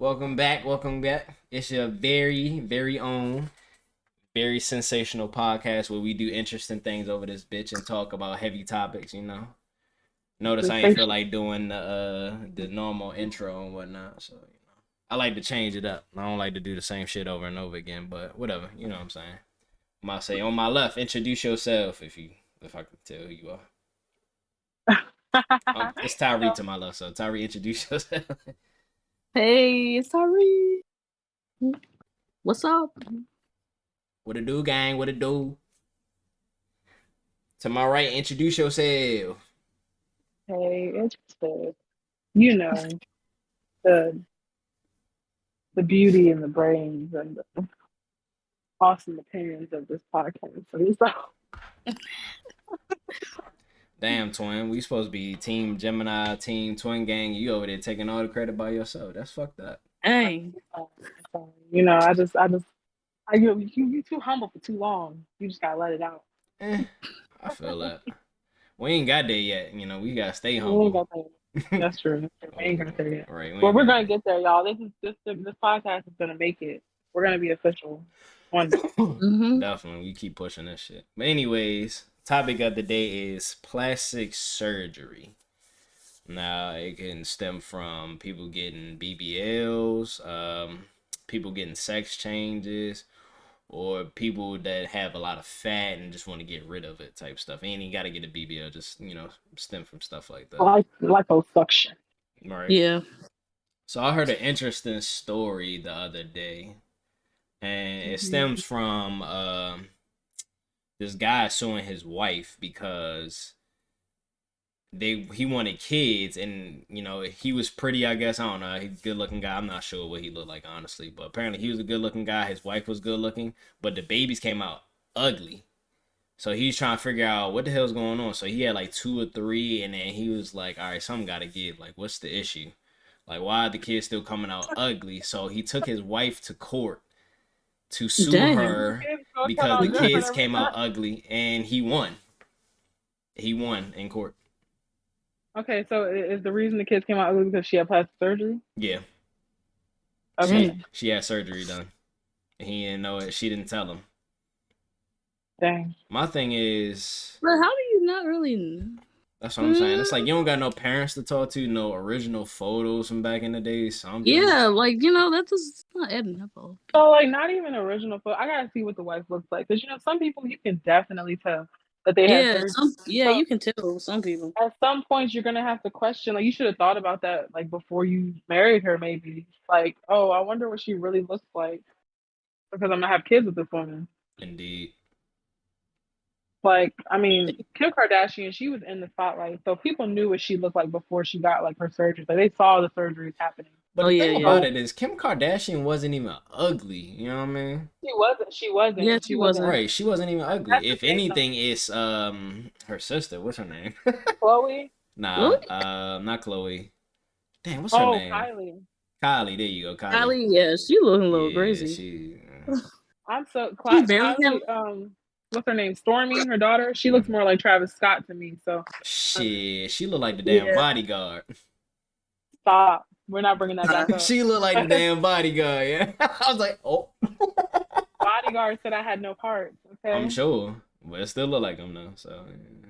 Welcome back. Welcome back. It's your very own, very sensational podcast where we do interesting things over this bitch and talk about heavy topics. Notice I ain't feel Sensational. like doing the normal intro and whatnot. So I like to change it up. I don't like to do the same shit over and over again. But whatever. You know what I'm saying. I'm gonna say on my left, introduce yourself if I can tell who you are. It's Tyree to my left. So Tyree, introduce yourself. Hey, sorry. What's up? What it do, gang? What it do? To my right, introduce yourself. Hey, interested. You know, the the beauty and the brains and the awesome opinions of this podcast. So, Damn, twin. We supposed to be Team Gemini, Team Twin Gang. You over there taking all the credit by yourself. That's fucked up. dang. You too humble for too long. You just gotta let it out. Eh, I feel that. We ain't got there yet. We gotta stay We ain't humble. got there. That's true. We ain't got there yet. Right, we Well, ain't we're got gonna get there, y'all. This podcast is gonna make it. We're gonna be official one day. Definitely, we keep pushing this shit. But anyways, topic of the day is plastic surgery. Now it can stem from people getting BBLs, people getting sex changes, or people that have a lot of fat and just want to get rid of it type stuff. And you got to get a BBL, just stem from stuff like that. Like liposuction. Right. Yeah. So I heard an interesting story the other day, and it stems from this guy suing his wife because he wanted kids, and he was pretty, I guess. I don't know, he's a good looking guy. I'm not sure what he looked like, honestly, but apparently he was a good looking guy. His wife was good looking, but the babies came out ugly. So he's trying to figure out what the hell's going on. So he had like two or three, and then he was like, all right, something gotta give. Like, what's the issue? Like, why are the kids still coming out ugly? So he took his wife to court to sue her because the kids came out ugly, and he won. He won in court. Okay, so is the reason the kids came out ugly because she had plastic surgery? Yeah. Okay. She had surgery done. He didn't know it. She didn't tell him. Dang. My thing is, But how do you not really? that's what I'm saying. It's like you don't got no parents to talk to, no original photos from back in the day. Something. Yeah, like that just not adding up. All. So like not even original photo. I gotta see what the wife looks like because some people you can definitely tell that they had surgery. So, you can tell some people. At some points you're gonna have to question. Like you should have thought about that like before you married her. Maybe like, oh, I wonder what she really looks like because I'm gonna have kids with this woman. Indeed. Like, I mean, Kim Kardashian, she was in the spotlight, so people knew what she looked like before she got like her surgery. Like they saw the surgeries happening. But the thing about it is, Kim Kardashian wasn't even ugly. You know what I mean? She wasn't. She wasn't. Yeah, she wasn't. Right. She wasn't even ugly. If anything, it's her sister. What's her name? Chloe. Nah. Not Chloe. Damn. What's her name? Kylie. Kylie. There you go. Kylie. Yeah, she looking a little crazy. I'm so Kylie. What's her name? Stormy, her daughter. She looks more like Travis Scott to me. So shit, she looked like the damn bodyguard. Stop. We're not bringing that back up. She looked like the damn bodyguard. Yeah, I was like, oh. Bodyguard said I had no parts. Okay, I'm sure, but it still look like him though. So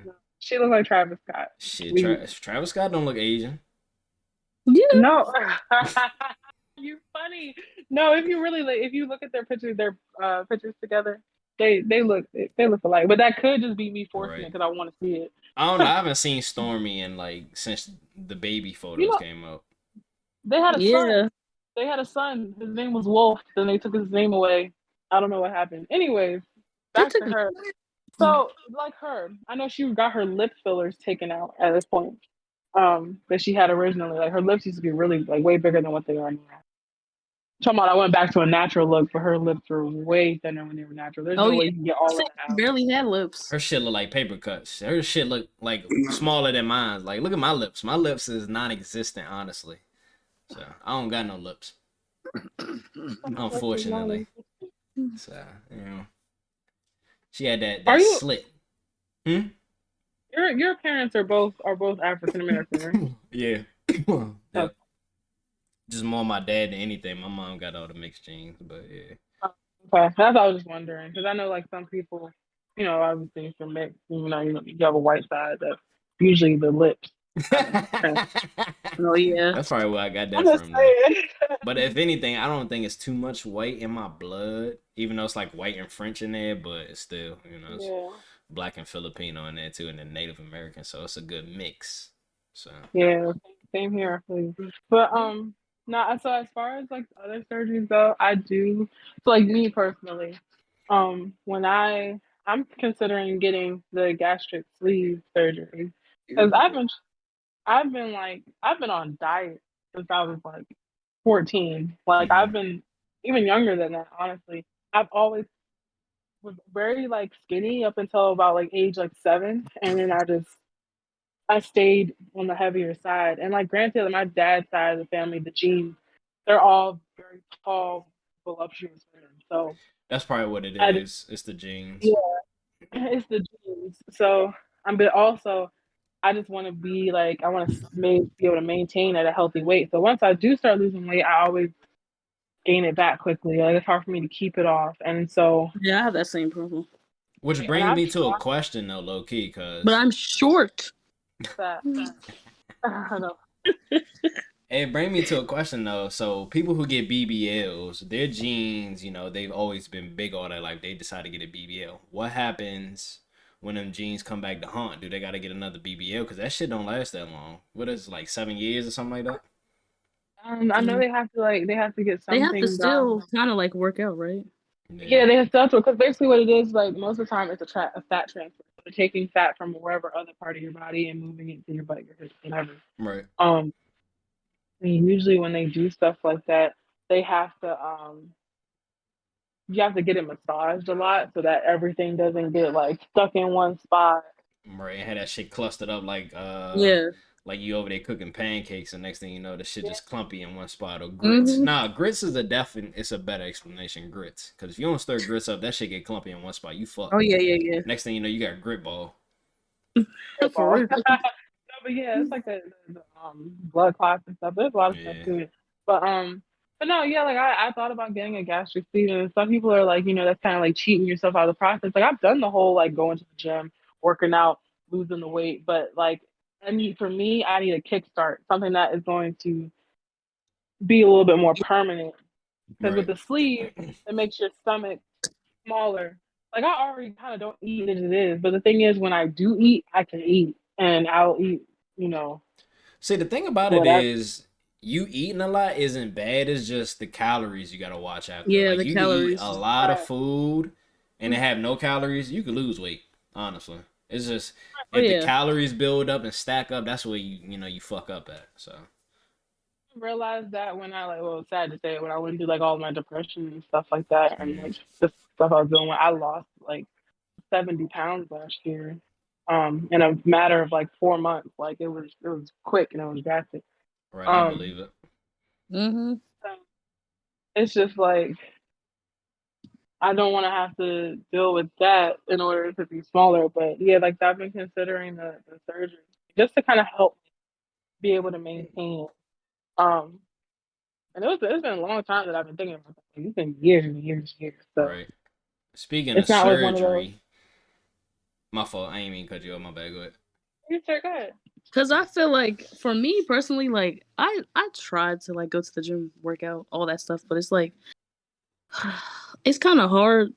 yeah. She looked like Travis Scott. Shit, Travis Scott don't look Asian. Yeah. No. You funny. No, if you look at their pictures together, they look alike. But that could just be me forcing it because I want to see it. I don't know. I haven't seen Stormy in since the baby photos came out. They had a son. They had a son. His name was Wolf. Then they took his name away. I don't know what happened. Anyways, back to her. So like her, I know she got her lip fillers taken out at this point. That she had originally. Like her lips used to be really like way bigger than what they are now. Talking about I went back to a natural look, but her lips were way thinner when they were natural. There's no way you can get all of that out. Barely had lips. Her shit look like paper cuts. Her shit look like smaller than mine. Like, look at my lips. My lips is non-existent, honestly. So I don't got no lips, unfortunately. So she had that slit. Your parents are both African American, right? Yeah. Yep. Just more my dad than anything. My mom got all the mixed genes, but yeah. Okay, that's what I was just wondering because I know like some people, obviously if you're mixed, you have a white side. That's usually the lips kind of trans. Oh yeah. That's probably where I got I'm that just from though. saying. But if anything, I don't think it's too much white in my blood, even though it's like white and French in there, but it's still, it's Yeah. black and Filipino in there too, and then Native American, so it's a good mix. So Yeah, same here, please. But no. So as far as like other surgeries go, I do. So like me personally, when I'm considering getting the gastric sleeve surgery because I've been on diet since I was like 14. Like hmm I've been even younger than that. Honestly, I've always was very like skinny up until about like age like 7, and then I stayed on the heavier side. And like granted, my dad's side of the family, the genes, they're all very tall, voluptuous women. So that's probably what it I is. It's the genes. yeah, it's the genes. So but also I just want to be like I want to be able to maintain at a healthy weight. So once I do start losing weight, I always gain it back quickly. Like it's hard for me to keep it off. And so Yeah, I have that same problem. Which and brings I've me to a tried question though, low key, But because I'm short. that. I know. it brings me to a question though. So people who get BBLs, their genes, they've always been big all their life. They decide to get a BBL. What happens when them genes come back to haunt? Do they got to get another BBL? Because that shit don't last that long. What is it, like 7 years or something like that? I know they have to get They have to something done. still kind of like work out, right? Yeah, Yeah, they have to because basically what it is like most of the time it's a fat transfer. So they're taking fat from wherever other part of your body and moving it to your butt, your hips, whatever. right. Um, and usually when they do stuff like that, they have to you have to get it massaged a lot so that everything doesn't get like stuck in one spot. Right, and had that shit clustered up Yeah. like you over there cooking pancakes, and next thing you know, the shit Yeah, just clumpy in one spot. Or grits. Hmm. Nah, grits is it's a better explanation. Grits, because if you don't stir grits up, that shit get clumpy in one spot. You Oh fucked. yeah, yeah, Next thing you know, you got grit ball. yeah. For football. real. No, but yeah, it's like the blood clots and stuff. There's a lot of stuff Yeah, to it. But no, yeah, like I thought about getting a gastric sleeve, and some people are like, that's kind of like cheating yourself out of the process. Like I've done the whole like going to the gym, working out, losing the weight, but like for me, I need a kickstart, something that is going to be a little bit more permanent. Because with right. the sleeve, it makes your stomach smaller. Like I already kind of don't eat as it is, but the thing is, when I do eat, I can eat, and I'll eat, you know, See, the thing about it whatever. is, you eating a lot isn't bad. It's just the calories you gotta watch after. Yeah, Like the you can eat a calories. lot of Right. food and it have no calories. You could lose weight. Honestly, it's just Oh if the yeah. calories build up and stack up, that's where you fuck up at. So Realized that when it's sad to say, when I went through like all my depression and stuff like that, and mhm. like the stuff I was doing, I lost like 70 pounds last year, in a matter of like 4 months. Like it was quick and it was drastic. Right, I Um, believe it. Hmm. so it's just like I don't want to have to deal with that in order to be smaller. But yeah, like I've been considering the surgery just to kind of help be able to maintain it. Um, and it's been a long time that I've been thinking about that. Like, it's been years and years and years. So Right. Speaking of it's not like one of those. surgery, my fault. I ain't mean to cut you off. My bad. Go ahead. You sure go ahead. Cause I feel like for me personally, like I tried to like go to the gym, work out, all that stuff, but it's like it's kind of hard,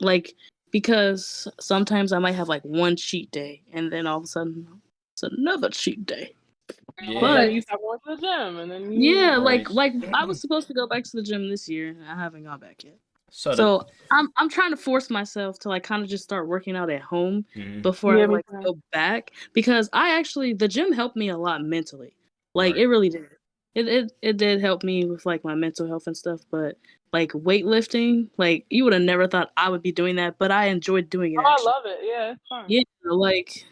like because sometimes I might have like one cheat day, and then all of a sudden it's another cheat day. And all of a Yeah. sudden But you stop going to the gym, and then yeah, Right. like I was supposed to go back to the gym this year, and I haven't gone back yet. So the So I'm trying to force myself to like kind of just start working out at home mhm. before I yeah, me like too. go back because I actually the gym helped me a lot mentally. Like Right. it really did. It did help me with like my mental health and stuff, but like weightlifting, like you would have never thought I would be doing that, but I enjoyed doing it Oh, I actually. love it. Yeah, it's fun. Yeah, like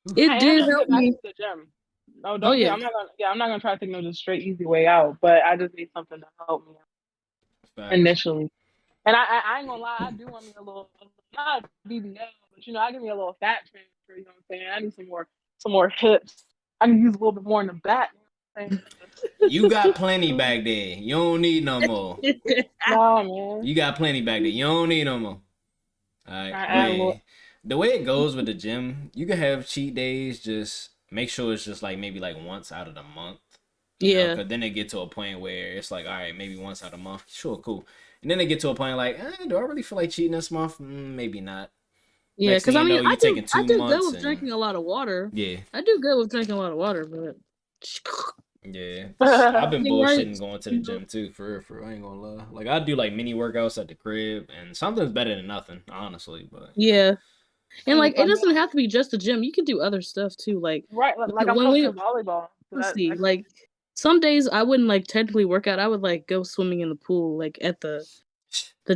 I it am did gonna help get back me. to the gym. No, Oh don't get. yeah. I'm not gonna try to take no just straight easy way out. But I just need something to help me Facts. initially. And I ain't gonna lie, I do want me a little, not a BBL, but I give me a little fat transfer. You know what I'm saying? I need some more hips. I can use a little bit more in the back. You got plenty back there. You don't need no more. No, man. You got plenty back there. You don't need no more. All right, I but am. yeah, the way it goes with the gym, you can have cheat days. Just make sure it's just like maybe like once out of the month. Yeah. Because then they get to a point where it's like, all right, maybe once out of the month. Sure, cool. And then they get to a point like, do I really feel like cheating this month? Maybe not. Yeah, Next thing because I you mean, know, you're taking I 2 do good months with drinking a lot of water. yeah. I do good with drinking a lot of water, but Yeah, I've been bullshitting going to the gym too. For real, I ain't gonna lie. Like I do like mini workouts at the crib, and something's better than nothing, honestly. But yeah, and like it doesn't have to be just the gym. You can do other stuff too. Like right, like I'm when we coaching volleyball. So let's see, like some days I wouldn't like technically work out. I would like go swimming in the pool, like at the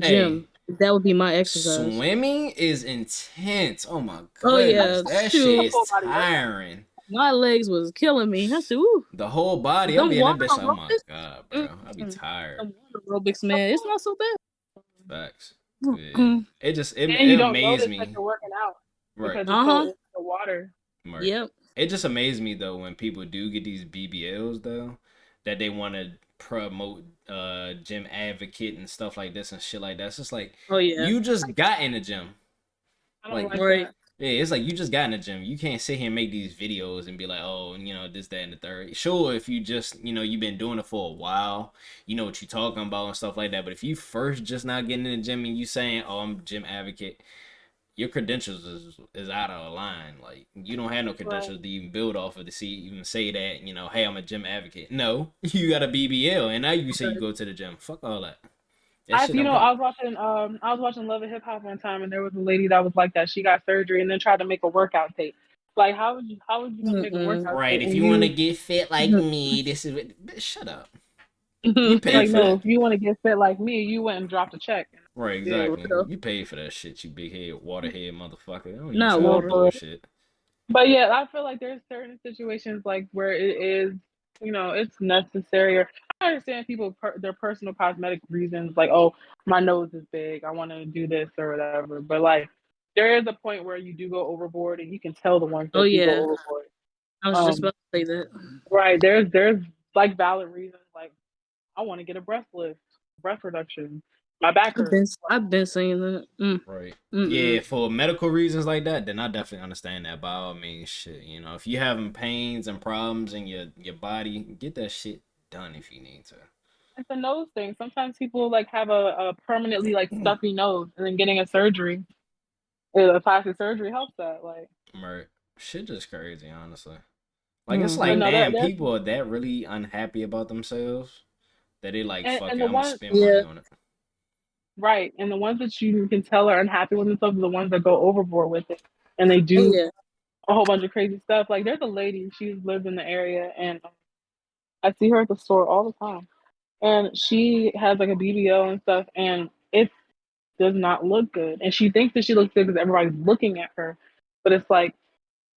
gym. That would be my exercise. Swimming is intense. Oh my goodness, oh yeah, that shit is tiring. My legs was killing me. I said, "Ooh." The whole body. I'm being that bitch. Like, oh my god, bro, I'll be tired. Aerobics, man, it's not so bad. Facts. Yeah. It just it you don't amazed notice me. that you're working out Right. because it's so in the water. Right. Yep. It just amazed me though when people do get these BBLs though, that they want to promote gym advocate and stuff like this and shit like that. It's just like, oh yeah, you just got in the gym. I don't like right. that. Yeah, it's like you just got in the gym. You can't sit here and make these videos and be like, oh, this, that, and the third. Sure, if you just, you've been doing it for a while, you know what you're talking about and stuff like that. But if you first just not getting in the gym and you saying, oh, I'm a gym advocate, your credentials is out of line. Like, you don't have no credentials to even build off of to see even say that, hey, I'm a gym advocate. No, you got a BBL, and now you say you go to the gym. Fuck all that. I was watching Love and Hip Hop one time, and there was a lady that was like that. She got surgery and then tried to make a workout tape. Like, how would you gonna make a workout tape? Right, if you want to get fit like me, this is what. Shut up. You paid like, for no, that. If you want to get fit like me, you went and dropped a check. Right, exactly. Yeah, you paid for that shit, you big head, waterhead motherfucker. I don't Not water bullshit. But yeah, I feel like there's certain situations like where it is, it's necessary. Or I understand people their personal cosmetic reasons, like, oh, my nose is big, I want to do this or whatever. But like, there is a point where you do go overboard, and you can tell the ones that go overboard. I was just about to say that. Right, there's like valid reasons, like I want to get a breast lift, breast reduction. My back hurts. I've been saying that. Right. Yeah, for medical reasons like that, then I definitely understand that. By all means, shit. If you're having pains and problems in your body, get that shit done if you need to. It's a nose thing. Sometimes people like have a permanently like stuffy nose, and then getting a surgery, a plastic surgery helps that. Like, right. Shit just crazy, honestly. Like, it's like, damn, people are that really unhappy about themselves that they like, fuck it, I'm gonna spend money on it. Right, and the ones that you can tell are unhappy with themselves are the ones that go overboard with it, and they do a whole bunch of crazy stuff. Like, there's a lady, she's lived in the area, and I see her at the store all the time, and she has like a BBL and stuff, and it does not look good, and she thinks that she looks good because everybody's looking at her, but it's like,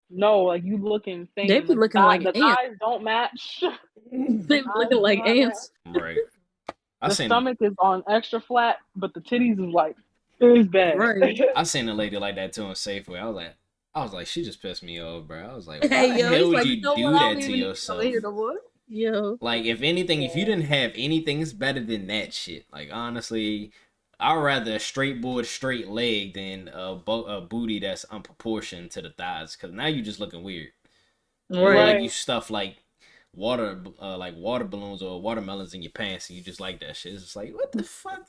no, like, you look insane. They be looking like the thighs don't match. They be looking like ants. Right. The stomach is on extra flat, but the titties is like, it's bad. Right. I seen a lady like that too in Safeway. I was like, she just pissed me off, bro. I was like, why hey, the hell would you do that to yourself? Yo. Like, if anything, if you didn't have anything, it's better than that shit. Like, honestly, I'd rather a straight board, straight leg than a booty that's unproportioned to the thighs. Because now you're just looking weird. Right. Like, you stuff like water balloons or watermelons in your pants, and you just like that shit. It's just like, what the fuck?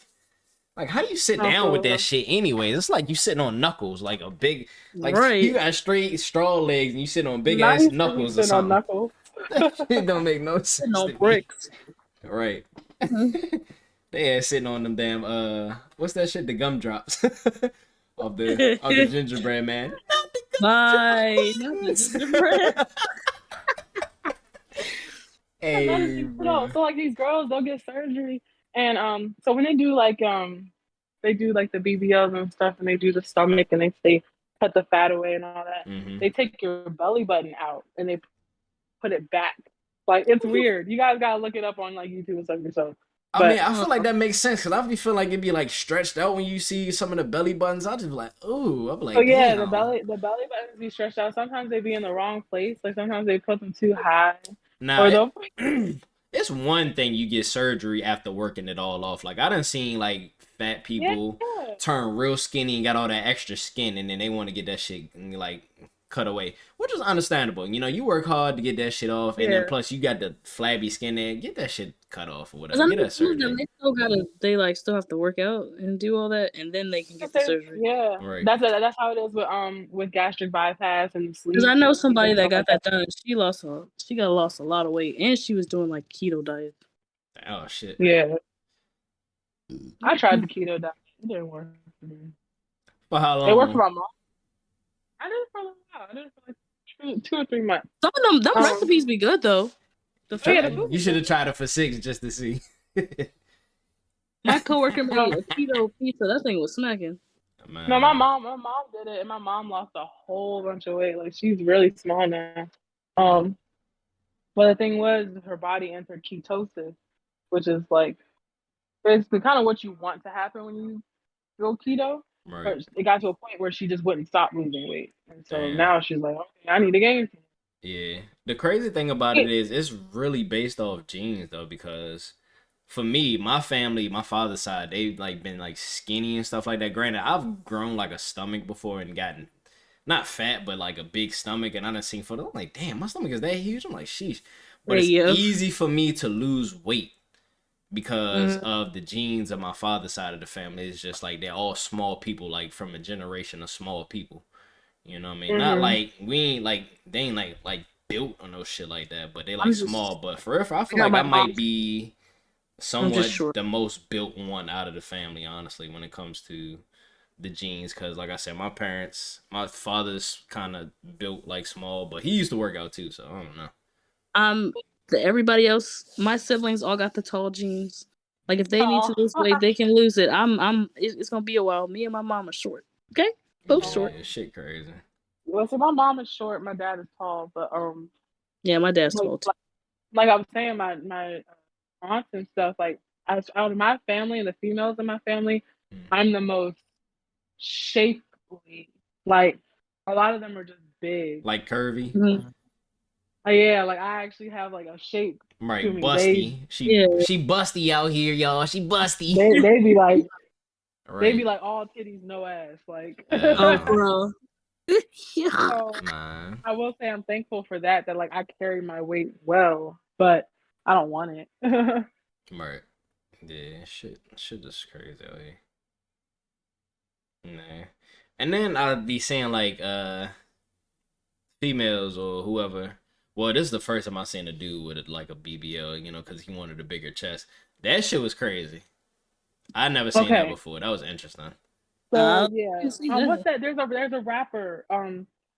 Like, how do you sit down with that shit anyways? It's like you sitting on knuckles, like a big, like, you got straight straw legs and you sit on big ass knuckles or something. That shit don't make no sense. No bricks. Right. They ass sitting on them damn what's that shit? The gumdrops of the gingerbread man. Not the gumdrops. Not the gingerbread. Hey, so like these girls, they'll get surgery, and so when they do like the BBLs and stuff, and they do the stomach, and they cut the fat away and all that, they take your belly button out and they put it back. Like, it's weird. You guys gotta look it up on like YouTube and stuff yourself. I mean, I feel like that makes sense because I be feel like it'd be like stretched out when you see some of the belly buttons. I just be like, ooh, I'm like, oh yeah, damn. the belly buttons be stretched out. Sometimes they be in the wrong place. Like, sometimes they put them too high. Now, Or the it's one thing you get surgery after working it all off. Like I done seen like fat yeah, people turn real skinny and got all that extra skin, and then they want to get that shit like cut away, which is understandable. You know, you work hard to get that shit off, and then yeah. plus you got the flabby skin there. Get that shit cut off or Because whatever. I Get know that some of them, surgery. they still have to work out and do all that, and then they can get the surgery. Yeah, Right. that's how it is with gastric bypass and Because sleep I know and somebody that stuff got like that. that done. She got lost a lot of weight, and she was doing like keto diet. Oh shit. Yeah, I tried the keto diet. It didn't work for me. For how It worked for long? my mom. I did it for a little while. I did it for like 2 or 3 months. Some of them Um, recipes be good though. The oh yeah, food the be food You was should have good. tried it for 6 just to see. My coworker made Um, a keto pizza. That thing was smacking. no, Man, my mom did it, and my mom lost a whole bunch of weight. Like she's really small now. mm, Um, but the thing was, her body entered ketosis, which is like basically kind of what you want to happen when you go keto. right. But it got to a point where she just wouldn't stop losing weight, and so Damn. now she's like, okay, I need to gain some. Yeah. The crazy thing about it is it's really based off genes though, because for me, my family, my father's side, they've like been like skinny and stuff like that. Granted, I've grown like a stomach before and gotten not fat, but like a big stomach, and I done seen photos. I'm like, damn, my stomach is that huge. I'm like, sheesh. But Hey it's yo. easy for me to lose weight because Mm-hmm. of the genes of my father's side of the family. It's just like they're all small people, like from a generation of small people. You know what I mean? Not Hmm. like we ain't like they ain't like built or no shit like that, but they like I'm small. just But for real, I I feel got like I my might mom's. be I'm just somewhat short. the most built one out of the family, honestly, when it comes to the genes. Cause like I said, my father's kind of built like small, but he used to work out too, so I don't know. Um, everybody else, my siblings all got the tall jeans. Like if they need Oh, to lose weight, they can lose it. It's gonna be a while. Me and my mom are short. Okay, both short. Yeah, shit crazy. well, so my mom is short, my dad is tall, but Yeah, my dad's like tall too. like I was saying, my aunts and stuff, like out of my family and the females in my family, Mm. I'm the most shapely. Like a lot of them are just big. Like curvy, Mm-hmm. Yeah, like I actually have like a shape to right? me. Busty. She Yeah. she busty out here, y'all. She busty. They be like Right. all titties, no ass. Like Oh, Uh, bro. Yeah. so man. I will say I'm thankful for that. That like I carry my weight well, but I don't want it. Right. Yeah, shit is crazy out here. Nah. And then I'd be saying like females or whoever. Well, this is the first time I seen a dude with like a BBL, you know, because he wanted a bigger chest. That shit was crazy. I never seen that Okay. before. That was interesting. So You yeah, see what's that? that? There's a rapper. I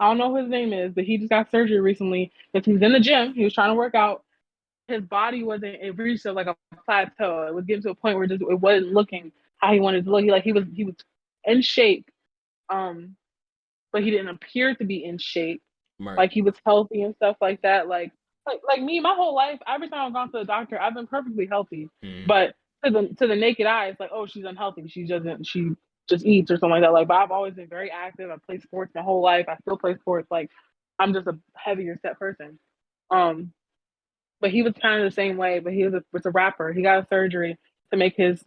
don't know who his name is, but he just got surgery recently. Because he was in the gym, he was trying to work out. His body wasn't. It reached like a plateau. It was getting to a point where it wasn't looking how he wanted to look. He was in shape, um, but he didn't appear to be in shape. Right. Like he was healthy and stuff like that. Like me, my whole life, every time I've gone to the doctor, I've been perfectly healthy. Mm, But to the naked eye, it's like, oh, she's unhealthy. She just eats or something like that. Like, but I've always been very active. I played sports my whole life. I still play sports. Like, I'm just a heavier set person. Um, but he was kind of the same way. But he was a rapper. He got a surgery to make his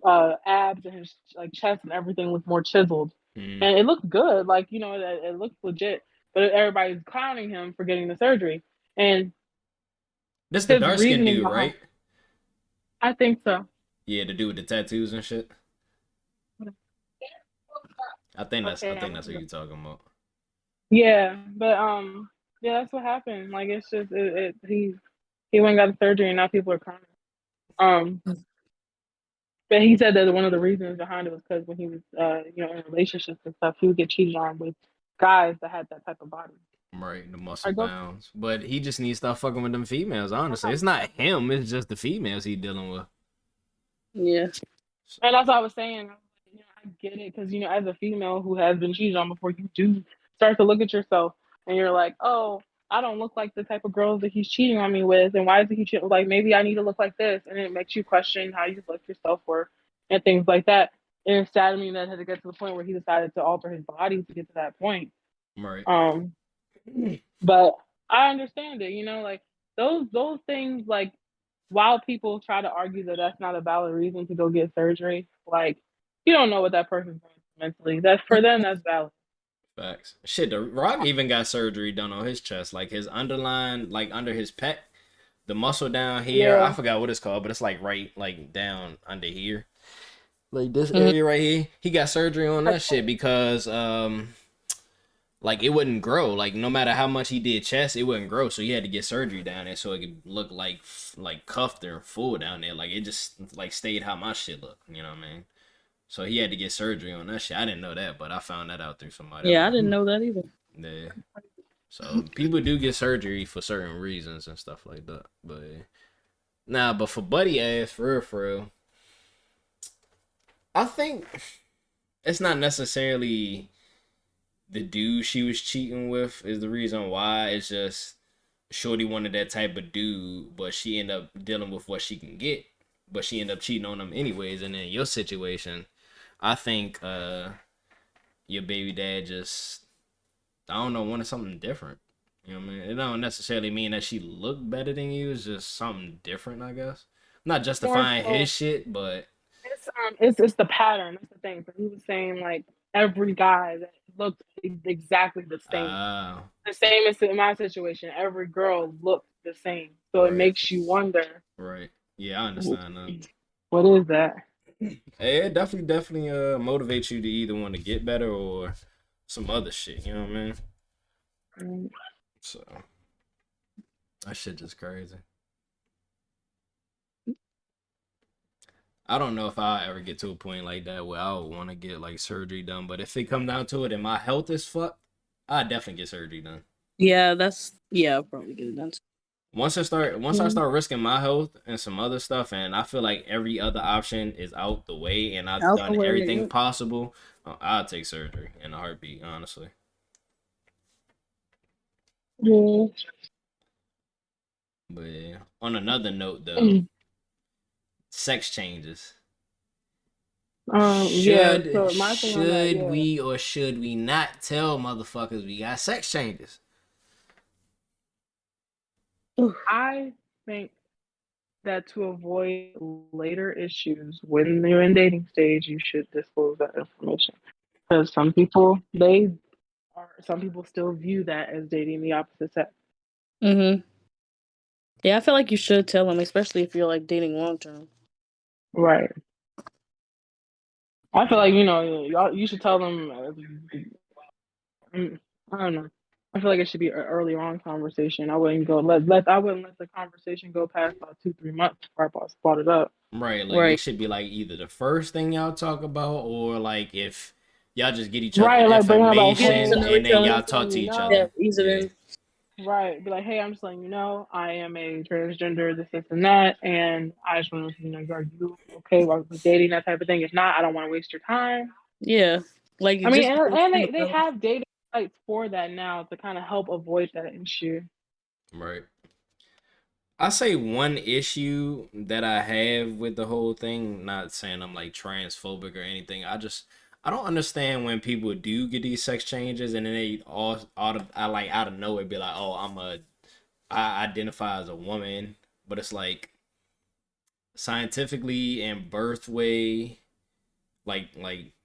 abs and his like chest and everything look more chiseled, mm. and it looked good. Like it looked legit. But everybody's clowning him for getting the surgery, and This the his dark skinned reasoning dude, behind. right? I think so. Yeah, the dude with the tattoos and shit. I Okay, think that's what you're talking about. yeah, but yeah, that's what happened. Like it's just he went and got the surgery, and now people are crying. Um, but he said that one of the reasons behind it was because when he was in relationships and stuff, he would get cheated on with guys that had that type of body. Right, the muscle I go. bounds. But he just needs to stop fucking with them females, honestly. It's not him, it's just the females he dealing with. Yeah. And that's what I was saying. I get it because as a female who has been cheated on before, you do start to look at yourself and you're like, oh, I don't look like the type of girls that he's cheating on me with, and why is he cheating? Like maybe I need to look like this, and it makes you question how you look, your self worth, and things like that. And it's sad to me that had to get to the point where he decided to alter his body to get to that point. Right. Um, but I understand it. Like those things, like, while people try to argue that that's not a valid reason to go get surgery, like, you don't know what that person's going through mentally. That's for them, that's valid. Facts. Shit, The Rock even got surgery done on his chest, like his underline, like under his pec, the muscle down here. I Yeah. forgot what it's called, but it's like right, like down under here, like this Mhm. area right here. He got surgery on that shit because like it wouldn't grow. Like no matter how much he did chest, it wouldn't grow. So he had to get surgery down there so it could look like cuffed or full down there. Like it just like stayed how my shit looked. You know what I mean? So he had to get surgery on that shit. I didn't know that, but I found that out through somebody. Yeah, I didn't know that either. Yeah. So people do get surgery for certain reasons and stuff like that. But nah, but for buddy ass, for real, I think it's not necessarily the dude she was cheating with is the reason why. It's just Shorty wanted that type of dude, but she ended up dealing with what she can get. But she ended up cheating on him anyways. And in your situation, I think your baby dad just, I don't know, wanted something different. You know what I mean? It don't necessarily mean that she looked better than you. It's just something different, I guess. Not More justifying so, his shit, but it's the pattern. That's the thing. So he was saying, like, every guy that looked exactly ah, the same as in my situation. Every girl looked the same, so it right, makes you wonder, right. Yeah, I understand that. what is that? Hey, it definitely motivates you to either want to get better or some other shit. You know what I mean? Mm. So that shit just crazy. I don't know if I'll ever get to a point like that where I would want to get like surgery done. But if it come down to it and my health is fucked, I definitely get surgery done. Yeah, I'll probably get it done. Once I start risking my health and some other stuff, and I feel like every other option is out the way, and I've Out the done way. everything Yeah. possible, I'll take surgery in a heartbeat. Honestly, Yeah. but yeah. On another note, though, Mm. sex changes. Yeah. Should So my thing on that, should yeah, we or should we not tell motherfuckers we got sex changes? I think that to avoid later issues when you're in dating stage, you should disclose that information, because some people still view that as dating the opposite sex. Mhm. Yeah, I feel like you should tell them, especially if you're like dating long term. Right. I feel Yeah, like, you should tell them. I don't know. I feel like it should be an early on conversation. I wouldn't let the conversation go past about 2 3 months before I brought it up. right. Like it Right. should be like either the first thing y'all talk about, or like if y'all just get each other Right, like bring her like, Get hey, to information know and each then I'm other. y'all just talk letting to you each Yeah, know. other. ease it Yeah, in. Right, be like, hey, I'm just letting you know, I am a transgender, this, and that, and I just want to, are you okay with dating, that type of thing? If not, I don't want to waste your time. Yeah, like I mean, just and they have dating sites for that now to kind of help avoid that issue. right. I say one issue that I have with the whole thing, not saying I'm like transphobic or anything. I don't understand when people do get these sex changes and then they out of nowhere be like, oh, I identify as a woman, but it's like scientifically and birth way, like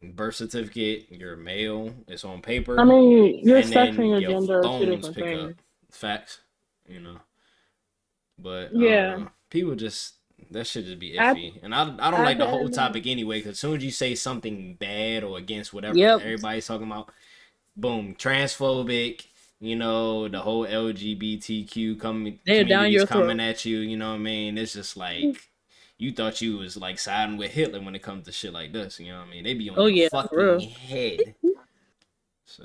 birth certificate, you're male, it's on I paper, mean, your and sex and then your your gender are two phones different pick up things. facts, you know. But I don't Yeah. know. People just that should just be At iffy, and I don't at like the the end whole of the topic anyway. Because as soon as you say something bad or against whatever Yep. everybody's talking about, boom, transphobic. You know, the whole LGBTQ They're down communities your coming throat. at you. You know what I mean? It's just like you thought you was like siding with Hitler when it comes to shit like this. You know what I mean? They be on Oh your yeah, for fucking real. head. So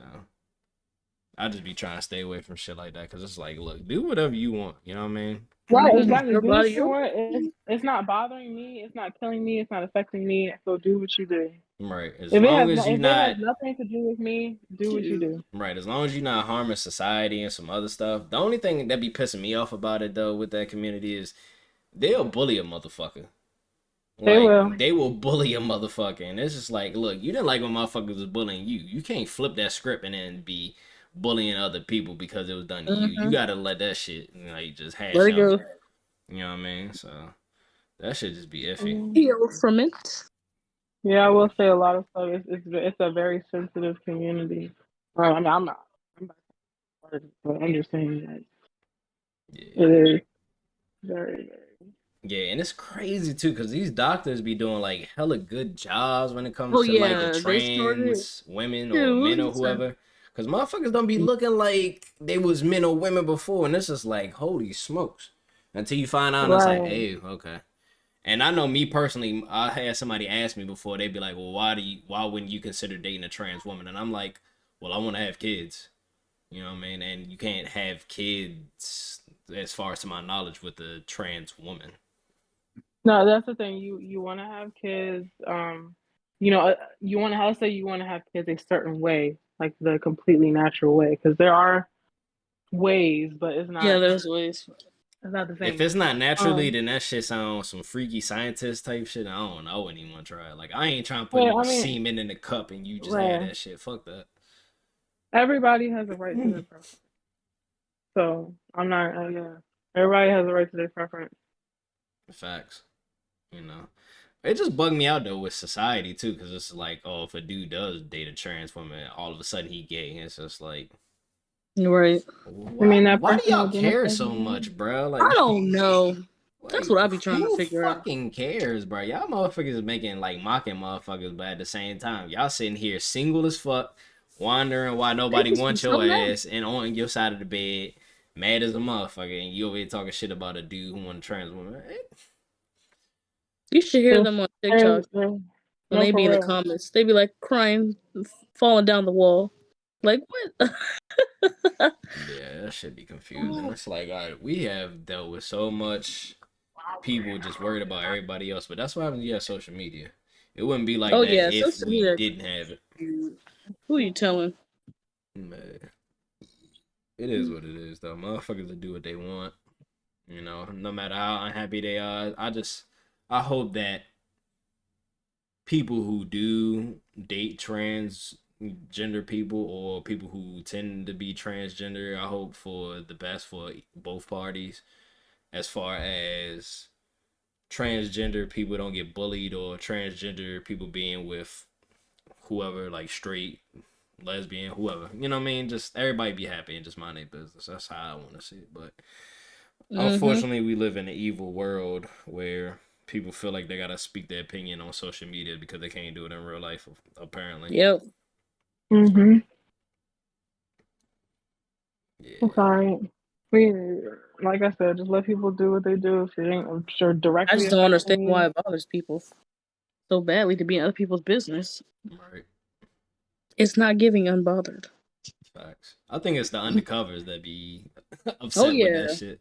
I just be trying to stay away from shit like that because it's like, look, do whatever you want. You know what I mean? Right, Mhm. exactly. Your Do what body, you your want. It's not bothering me. It's not killing me. It's not affecting me. So do what you do. Right. As long as you If it has not nothing to do with me, do what you do. right, as long as you're not harming society and some other stuff. The only thing that be pissing me off about it though with that community is they'll bully a motherfucker. They will. Like they will bully a motherfucker, and it's just like, look, you didn't like when motherfuckers was bullying you. You can't flip that script and then be bullying other people because it was done to you. You gotta let that shit like just Let hash it out. go. You know what I mean? So that should just be iffy. Heal from it. Yeah, I will say a lot of stuff. It's a very sensitive community. I mean, I'm not part of it, but I'm just saying that Yeah. it is very, very. Yeah, and it's crazy too, cause these doctors be doing like hella good jobs when it comes Oh to like the yeah, they started. trans women or Dude, men what or you say? whoever. Cause motherfuckers don't be looking like they was men or women before, and it's just like holy smokes. Until you find out, and it's like, Right. hey, okay. And I know me personally, I had somebody ask me before, they'd be like, well, why wouldn't you consider dating a trans woman? And I'm like, well, I want to have kids. You know what I mean? And you can't have kids, as far as to my knowledge, with a trans woman. No, that's the thing. You want to have kids. You want to. How to say you want to have kids a certain way, like the completely natural way, because there are ways, but Yeah, there's ways. it's not the If same. it's not naturally, Um, then that shit sounds some freaky scientist type shit. I don't know. I wouldn't even want to try it. Like, I ain't trying to put well, no I mean, semen in the cup and you just have right. that shit. Fuck that. Everybody has a right to their preference. So I'm not. Yeah, everybody has a right to their preference. Facts. You know. It just bugged me out though with society too, because it's like, oh, if a dude does date a trans woman, all of a sudden he gay. It's just like, Right. I mean, that why do person y'all care identifies as so a much, man. bro? I Like, don't know. That's like what I be trying to who figure out. fucking cares, bro? Y'all motherfuckers making like mocking motherfuckers, but at the same time, y'all sitting here single as fuck, wondering why They nobody just be wants your so mad. ass, and on your side of the bed, mad as a motherfucker, and you over here talking shit about a dude who want a trans woman. You should hear There's, them on TikTok there's when no they be for in the real. comments. They be like crying, falling down the wall. Like what? Yeah, that should be confusing. It's like, all right, we have dealt with so much people just worried about everybody else, but that's what happens. Yeah, social media. It wouldn't be like Oh that yeah, if social we media. didn't have it. Who you telling? Man, it is what it is, though. Motherfuckers will do what they want. You know, no matter how unhappy they are. I hope that people who do date transgender people or people who tend to be transgender, I hope for the best for both parties as far as transgender people don't get bullied or transgender people being with whoever, like straight, lesbian, whoever. You know what I mean? Just everybody be happy and just mind their business. That's how I want to see it. But Mm-hmm. unfortunately, we live in an evil world where people feel like they gotta speak their opinion on social media because they can't do it in real life. Apparently, Yep. so Mm-hmm. I'm yeah, sorry. We, like I said, just let people do what they do. If it ain't, I'm sure, I directly just don't understand affecting why you. it bothers people so badly to be in other people's business. right. It's not giving unbothered. Facts. I think it's the undercovers that be Oh upset with that yeah. shit.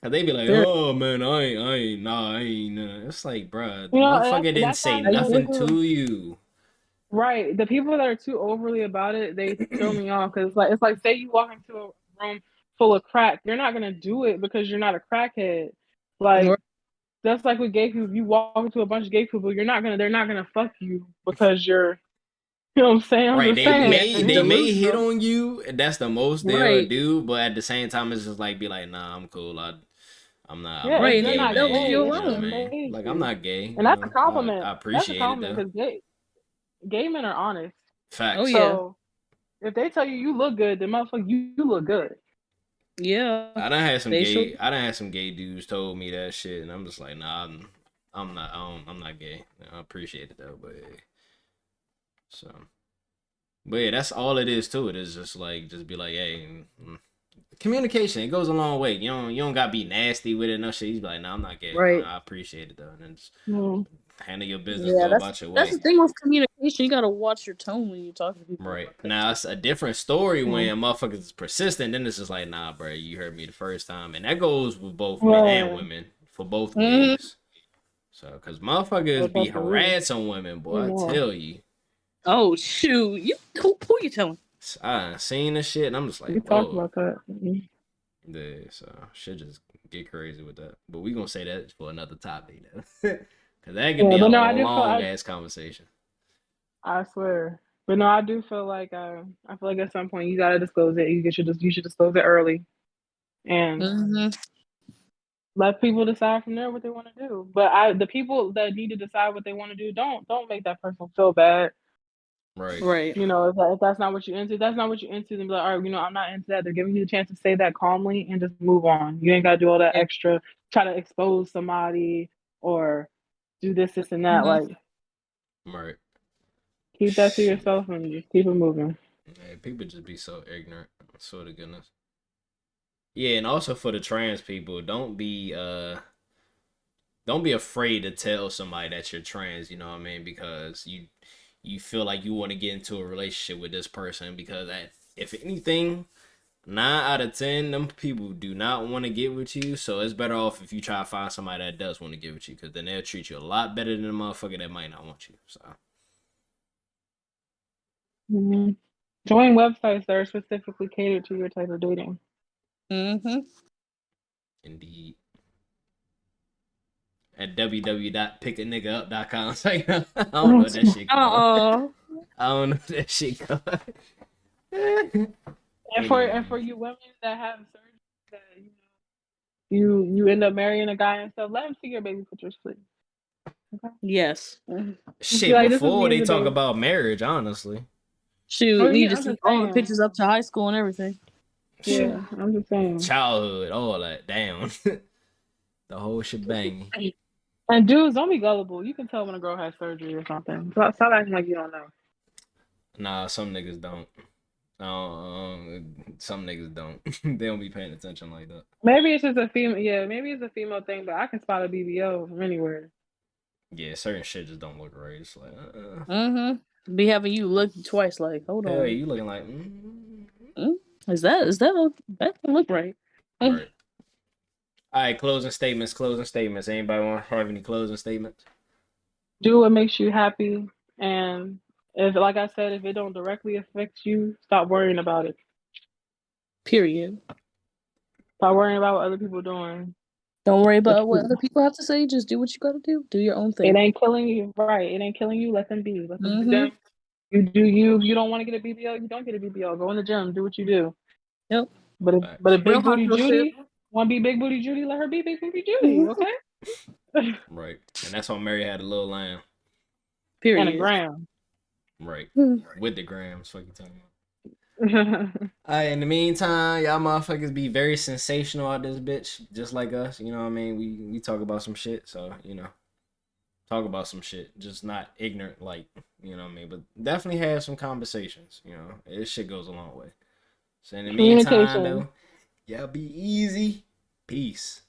And they be like, Very. "Oh man, I ain't, nah, I ain't." It's like, bruh, the You know, and motherfucker didn't that's say why How the you nothing doing? people, to you. right? The people that are too overly about it, they throw me off because it's like say you walk into a room full of crack, you're not gonna do it because you're not a crackhead. Right. Like that's like with gay people. If you walk into a bunch of gay people, they're not gonna fuck you because you're, you know what I'm saying? I'm Right? just They They be saying. may acting they may hit delusional. on you, and that's the most they'll Right. do. But at the same time, it's just like be like, "Nah, I'm cool. I'm Yeah, not a Right. and And you're they gay be not done with man." you gay. It's You know what I just alone. mean? made Like I'm you, not gay. and You that's a know, I compliment. That's a appreciate it compliment though. because gay men are honest. Oh Facts. yeah. So if they tell you you look good, then motherfucker, you look good. Yeah. They should. I done had some gay dudes told me that shit, and I'm just like, nah, I'm not, I'm not gay. I appreciate it though, but yeah. So, but yeah, that's all it is to it. Is just like, just be like, hey, communication. It goes a long way. You don't gotta be nasty with it. No shit. You be like, nah, I'm not gay. Right. I appreciate it though, and then just Mm. handle your business, Yeah. go about your That's way. the thing with communication. You gotta watch your tone when you talk to people Right. about that Now stuff. it's a different story Mm. when motherfuckers is persistent. Then it's just like, nah, bro, you heard me the first time, and that goes with both men and Right. women for both Mm-hmm. ways. So, cause motherfuckers But be that's for real. harassing women, boy. I Anymore. tell you, Oh shoot! Who you telling? I done seen this shit, and I'm just We like, talked whoa. about that. Mm. Yeah, so shit just get crazy with that. But we gonna say that for another topic, though. Cause that could Yeah, be a but no, I do feel. long ass conversation. I swear. But no, I do feel like I feel like at some point you gotta disclose it. You should disclose it early and let people decide from there what they want to do. But the people that need to decide what they want to do, don't make that person feel bad. Right. Right. You know, if that's not what you're into, that's not what you're into. Then be like, all right, you know, I'm not into that. They're giving you the chance to say that calmly and just move on. You ain't gotta do all that Yeah. extra, try to expose somebody or do this, and that. Like, Right. keep that to Shit. yourself and just keep it moving. Yeah, people just be so ignorant. I swear to goodness. Yeah, and also for the trans people, don't be afraid to tell somebody that you're trans, you know what I mean? Because you feel like you want to get into a relationship with this person because if anything, 9 out of 10, them people do not want to get with you. So it's better off if you try to find somebody that does want to get with you, because then they'll treat you a lot better than a motherfucker that might not want you. So Mm-hmm. Join websites that are specifically catered to your type of dating. indeed. At www.pickanigga.com. So, I don't know what that shit called. I don't know what that shit called. And for you women that have surgery that you end up marrying a guy and stuff, let him see your baby pictures, please. Okay. Yes. Just be Shit, like, this is before me they as a talk baby. about marriage, honestly. Shoot, Oh we need yeah, to I'm see just all the saying. pictures up to high school and everything. Yeah, I'm just saying. Childhood, all that. Damn. The whole shebang. And dudes, don't be gullible. You can tell when a girl has surgery or something. Stop acting like you don't know. Nah, some niggas don't. Some niggas don't. They don't be paying attention like that. Maybe it's just a female. Yeah, maybe it's a female thing, but I can spot a BBO from anywhere. Yeah, certain shit just don't look right. It's like, Be having you look twice, like, hold hell yeah, on. you looking like, Mm? That don't look right? right. All right, closing statements. Closing statements. Anybody want to have any closing statements? Do what makes you happy, and if, like I said, if it don't directly affect you, stop worrying about it. Period. Stop worrying about what other people are doing. Don't worry about what It other people have to say. Just do what you gotta do. Do your own thing. ain't killing you, right? It ain't killing you. Let them be. Let them do Mm-hmm. them. You do you. If you don't want to get a BBL, you don't get a BBL. Go in the gym. Do what you do. Yep. But if Facts. Real Big hard Booty to shit. Judy want to be Big Booty Judy, let her be Big Booty Judy. Okay. Right. And that's why Mary had a little lamb. And a Period. gram. Right. Mm. With the grams. Fuck you talking about. Alright, in the meantime, y'all motherfuckers be very sensational out this bitch, just like us. You know what I mean? We talk about some shit, so talk about some shit, just not ignorant, like you know what I mean. But definitely have some conversations. This shit goes a long way. So in the meantime, Communication. though, y'all be easy. Peace.